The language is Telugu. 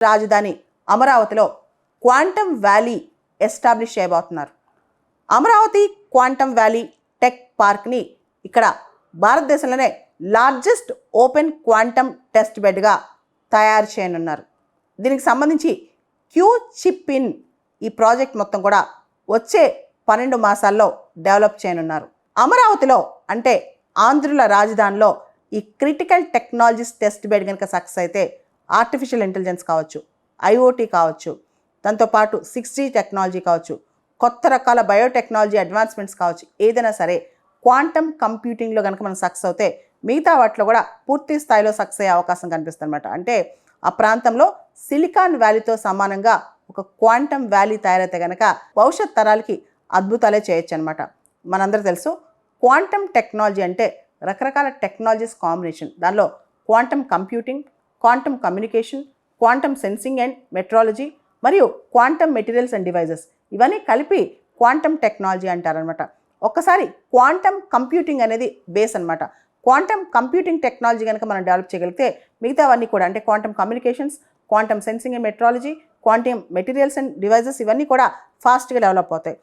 రాజధాని అమరావతిలో క్వాంటమ్ వ్యాలీ ఎస్టాబ్లిష్ చేయబోతున్నారు. అమరావతి క్వాంటమ్ వ్యాలీ టెక్ పార్క్ని ఇక్కడ భారతదేశంలోనే లార్జెస్ట్ ఓపెన్ క్వాంటమ్ టెస్ట్ బెడ్గా తయారు చేయనున్నారు. దీనికి సంబంధించి క్యూ చిప్ ఇన్ ఈ ప్రాజెక్ట్ మొత్తం కూడా వచ్చే 12 మాసాల్లో డెవలప్ చేయనున్నారు. అమరావతిలో అంటే ఆంధ్రుల రాజధానిలో ఈ క్రిటికల్ టెక్నాలజీస్ టెస్ట్ బెడ్ కనుక సక్సెస్ అయితే ఆర్టిఫిషియల్ ఇంటెలిజెన్స్ కావచ్చు, ఐఓటీ కావచ్చు, దాంతోపాటు 6G టెక్నాలజీ కావచ్చు, కొత్త రకాల బయోటెక్నాలజీ అడ్వాన్స్మెంట్స్ కావచ్చు, ఏదైనా సరే క్వాంటమ్ కంప్యూటింగ్లో కనుక మనం సక్సెస్ అవుతే మిగతా వాటిలో కూడా పూర్తి స్థాయిలో సక్సెస్ అయ్యే అవకాశం కనిపిస్తుంది అనమాట. అంటే ఆ ప్రాంతంలో సిలికాన్ వ్యాలీతో సమానంగా ఒక క్వాంటమ్ వ్యాలీ తయారైతే కనుక భవిష్యత్ తరాలకి అద్భుతాలే చేయొచ్చు అనమాట. మనందరూ తెలుసు క్వాంటమ్ టెక్నాలజీ అంటే రకరకాల టెక్నాలజీస్ కాంబినేషన్. దానిలో quantum computing, quantum communication, quantum sensing and metrology మరియు క్వాంటమ్ మెటీరియల్స్ అండ్ డివైజెస్ ఇవన్నీ కలిపి క్వాంటమ్ టెక్నాలజీ అంటారనమాట. ఒక్కసారి క్వాంటమ్ కంప్యూటింగ్ అనేది బేస్ అనమాట. క్వాంటమ్ కంప్యూటింగ్ టెక్నాలజీ కనుక మనం డెవలప్ చేయగలిగితే మిగతావన్నీ కూడా అంటే quantum communications, quantum sensing and metrology, quantum materials and devices ఇవన్నీ కూడా ఫాస్ట్గా డెవలప్ అవుతాయి.